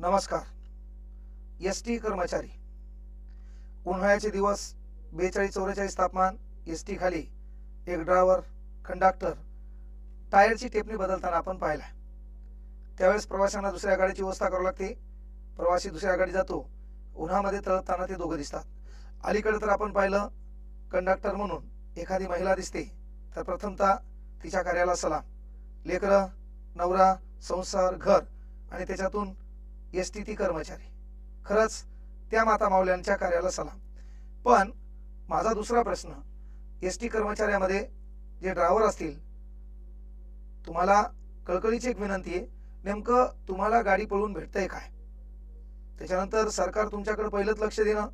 नमस्कार। एसटी कर्मचारी, उन्हाळ्याचे दिवस, 42-44 तापमान, एसटी खाली एक ड्रायव्हर, कंडक्टर टायरची टेपणी बदलताना आपण पाहिला। त्यावेळेस प्रवाशांना दुसऱ्या गाडीची व्यवस्था करावी लागते। प्रवासी दुसऱ्या गाडी जातो, उन्हामध्ये तळपताना ते दोघं दिसतात। अलीकडे तर आपण पाहिलं, कंडक्टर म्हणून एखादी महिला दिसते तर प्रथमतः तिच्या कार्याला सलाम। लेकरं, नवरा, संसार, घर आणि त्याच्यातून एसटी ती कर्मचारी, खरंच त्या माता माऊल्यांच्या कार्याला सलाम। पण माझा दुसरा प्रश्न, एसटी कर्मचाऱ्यामध्ये जे ड्रायव्हर असतील, तुम्हाला कळकळीची एक विनंती आहे, नेमकं तुम्हाला गाडी पळून भेटतंय काय? त्याच्यानंतर सरकार तुमच्याकडे पहिलंच लक्ष देणं,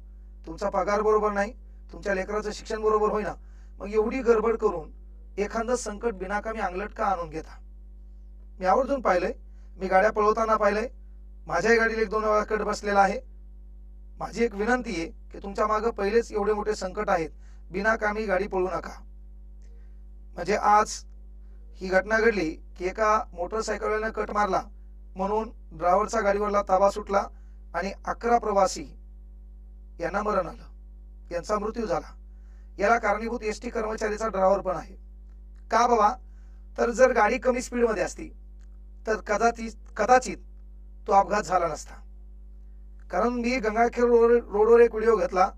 तुमचा पगार बरोबर नाही, तुमच्या लेकराचं शिक्षण बरोबर होईना, मग एवढी गडबड करून एखादं संकट बिनाकामी अंगलट का आणून घेता? मी आवर्जून पाहिलंय, मी गाड्या पळवताना पाहिलंय, माझ्याही गाडीला 1-2 वेळा कट बसलेला आहे। माझी एक विनंती आहे की तुमच्या मागे पहिलेच एवढे मोठे संकट आहेत, बिनाकामी गाडी पळवू नका। म्हणजे आज ही घटना घडली की एका मोटरसायकलवाल्याने कट मारला म्हणून ड्रायव्हरचा गाडीवरला ताबा सुटला आणि 11 प्रवासी यांना मरण आलं, यांचा मृत्यू झाला। याला कारणीभूत एसटी कर्मचारीचा ड्रायव्हर पण आहे। का बाबा? तर जर गाडी कमी स्पीडमध्ये असती तर कदाचित तो अपघात झाला नसता। कारण मी गंगाखेड रोडवर एक व्हिडिओ घेतला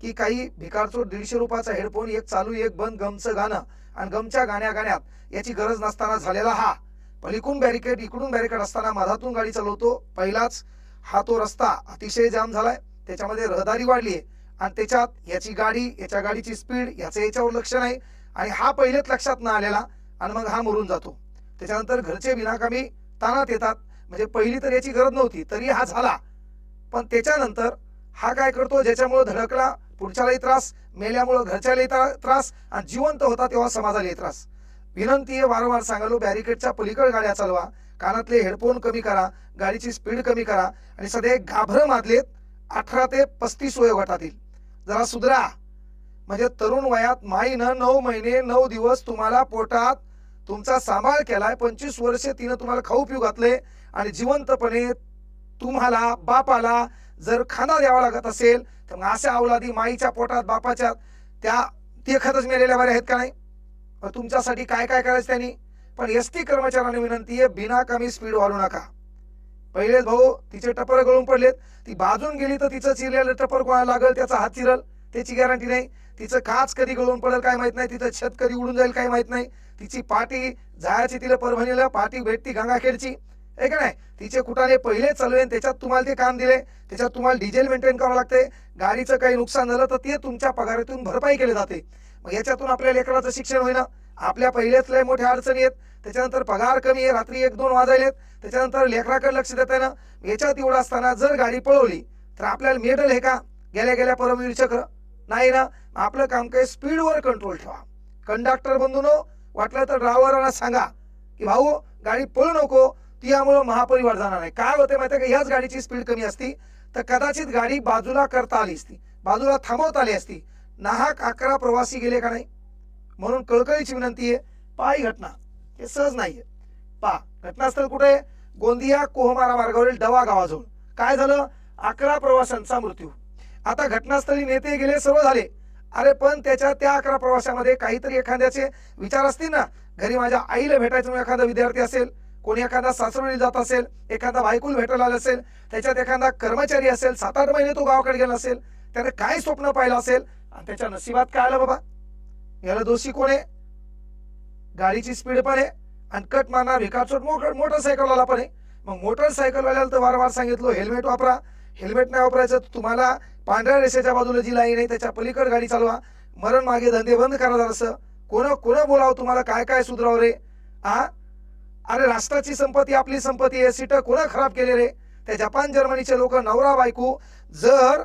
की काही भिकारचोट 150 रुपयाचा हेडफोन, एक चालू एक बंद, गमचं गाणं आणि गमच्या गाण्यात याची गरज नसताना झालेला हा पलीकडून बॅरिकेड इकडून बॅरिकेड असताना मधातून गाडी चालवतो। पहिलाच हा तो रस्ता अतिशय जाम झालाय, त्याच्यामध्ये रहदारी वाढली आहे आणि त्याच्यात याची गाडी, याच्या गाडीची स्पीड, याचं याच्यावर लक्ष नाही आणि हा पहिलेच लक्षात न आलेला आणि मग हा मरून जातो। त्याच्यानंतर घरचे बिनाकामी ताणात येतात, म्हणजे पहिली तर याची गरज नव्हती तरी हा झाला, पण त्याच्यानंतर हा काय करतो, ज्याच्यामुळे धडकला पुढच्यालाही त्रास, मेल्यामुळे घरच्यालाही त्रास आणि जिवंत होता तेव्हा समाजालाही त्रास। विनंती आहे, वारंवार सांगालो, बॅरिकेडच्या पलीकडे गाड्या चालवा, कानातले हेडफोन कमी करा, गाडीची स्पीड कमी करा आणि सध्या गाभरं माजलेत 18 ते 35 वयोगटातील, जरा सुधरा। म्हणजे तरुण वयात माईनं 9 महिने 9 दिवस तुम्हाला पोटात तुमचा सांभाळ केलाय, 25 वर्षे तिनं तुम्हाला खाऊ पिऊ घातले आणि जिवंतपणे तुम्हाला बापाला जर खाना द्यावा लागत असेल तर मग अशा अवलादी माईच्या पोटात बापाच्या ते खतच मेलेल्या बऱ्या आहेत का नाही? तुमच्यासाठी काय काय करायचं त्यांनी? पण एसटी कर्मचाऱ्यांना विनंती आहे, बिनाकामी स्पीड वाढवू नका। पहिलेच भाऊ तिचे टपर गळून पडलेत, ती बाजून गेली तर तिचं चिरलेलं टपर कोणाला लागल, त्याचा हात चिरल त्याची गॅरंटी नाही, तिचं काच कधी गळून पडेल काय माहित नाही, तिचं छत कधी उडून जाईल काय माहित नाही, तिची पाठी जायची, तिला परभणीला पाठी भेटती गंगाखेडची आहे का नाही, तिचे कुठाने पहिले चालवेन, त्याच्यात तुम्हाला ते काम दिले, त्याच्यात तुम्हाला डिझेल मेंटेन करावं लागते, गाडीचं काही नुकसान झालं तर ते तुमच्या पगारातून भरपाई केली जाते। मग याच्यातून आपल्या लेकराचं शिक्षण होईना, आपल्या पहिलेच लय मोठ्या अडचणी आहेत, त्याच्यानंतर पगार कमी आहे, रात्री 1-2 वाजायलेत, त्याच्यानंतर लेकराकडे लक्ष देता ना, याच्यात एवढं असताना जर गाडी पळवली तर आपल्याला मेडल आहे का? गेल्या परमवीर चक्र नाही ना। आपलं काम काय, स्पीडवर कंट्रोल ठेवा। कंडक्टर बंधूंनो, वाटलं तर ड्रायव्हरांना सांगा की भाऊ गाडी पळू नको, त्यामुळे महापरिवार जाणार नाही। काय होते माहिती आहे का, ह्याच गाडीची स्पीड कमी असती तर कदाचित गाडी बाजूला करता आली असती, बाजूला थांबवता आली असती, नाहक 11 प्रवासी गेले का नाही। म्हणून कळकळीची विनंती आहे, पायी घटना हे सहज नाहीये। घटनास्थळ कुठे? गोंदिया कोहमारा मार्गावरील डवा गावाजवळ काय झालं, 11 प्रवाशांचा मृत्यू। आता घटनास्थळी नेते गेले, सर्व झाले, अरे पण त्या 11 प्रवाशांमध्ये काहीतरी एखाद्याचे विचार असतील ना, घरी माझ्या आईला भेटायचं म्हणून एखादा विद्यार्थी असेल, कोणी एखादा सासरवडी जात असेल, एखादा बायकुल भेटायला आला असेल, त्याच्यात एखादा कर्मचारी असेल, 7-8 महिने तो गावाकडे गेला असेल, त्याने काय स्वप्न पाहिलं असेल आणि त्याच्या नशिबात काय आलं बाबा? याला दोषी कोण आहे? गाडीची स्पीड पण आहे आणि कट मारणार भिकारचोट मोटरसायकलवाला पण आहे। मग मोटरसायकलवाल्याला तर वारंवार सांगितलं, हेल्मेट वापरा, हेल्मेट नाही वापरायचं तुम्हाला पांढऱ्या रेषेच्या बाजूला जी लाईन आहे त्याच्या पलीकडे गाडी चालवा, मरण मागे धंदे बंद करा जरासं, कोण बोलावं तुम्हाला, काय काय सुधराव रे? अरे राष्ट्राची संपत्ती आपली संपत्ती आहे, सीट कोण खराब केले रे? त्या जपान जर्मनीचे लोक नवरा बायको जर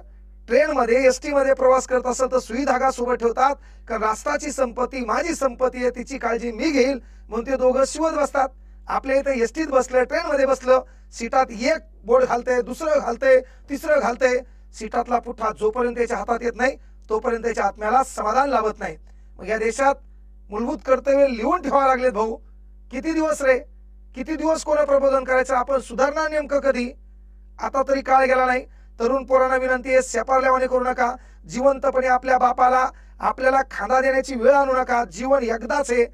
ट्रेन मध्ये एसटी मध्ये प्रवास करत असेल तर सुई धागा सोबत ठेवतात, कारण राष्ट्राची संपत्ती माझी संपत्ती आहे, तिची काळजी मी घेईल म्हणून ते दोघं शिवत बसतात। आपल्या इथे एसटीत बसलं, ट्रेन मध्ये बसलं, सीटात एक बोर्ड घालते, दुसरं घालते, तिसरं घालते, सीटातला पुठ्ठा जोपर्यंत त्याच्या हातात येत नाही तोपर्यंत त्याच्या आत्म्याला समाधान लाभत नाही। मग या देशात मूलभूत कर्तव्य लिहून ठेवावे लागलेत भाऊ, किती दिवस रे, किती दिवस कोणा प्रबोधन करायचं? आपण सुधारणार नेमकं कधी? आता तरी काळ गेला नाही. तरुण पोरांना विनंती आहे, सेपारल्यावाने करू नका. जिवंतपणे आपल्या बापाला आपल्याला खांदा देण्याची वेळ आणू नका. जीवन एकदाच आहे,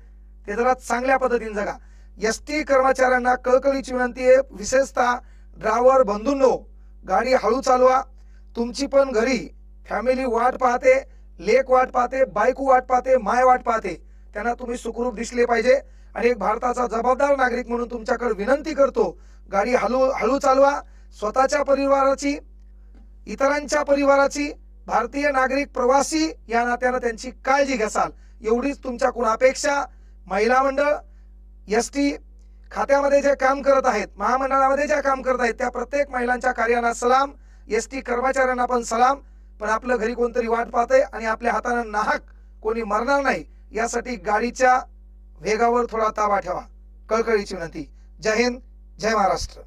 ते जरा चांगल्या पद्धतीने जगा. एसटी कर्मचाऱ्यांना कळकळीची विनंती आहे, विशेषतः ड्रायव्हर बंधूंनो, गाडी हळू चालवा. तुमची पण घरी फॅमिली वाट पाहते, लेक वाट पाहते, बायको वाट पाहते, माय वाट पाहते. त्यांना तुम्ही सुखरूप दिसले पाहिजे. आणि एक भारताचा जबाबदार नागरिक म्हणून तुमच्याकडे विनंती करतो, गाडी हळू चालवा. स्वतःच्या परिवाराची, इतरांच्या परिवाराची, भारतीय नागरिक प्रवासी या नात्यानं त्यांची काळजी घ्याल, एवढीच तुमच्याकडून अपेक्षा. महिला मंडळ, एसटी खात्यामध्ये जे काम करत आहेत, महामंडळामध्ये जे काम करत आहेत, त्या प्रत्येक महिलांच्या कार्यांना सलाम. एसटी कर्मचाऱ्यांना पण सलाम. पण आपलं घरी कोणतरी वाट पाहतंय आणि आपल्या हातानं नाहक कोणी मरणार नाही, यासाठी गाडीच्या वेगावर थोडा ताबा ठेवा. कळकळीची विनंती. जय हिंद, जय महाराष्ट्र.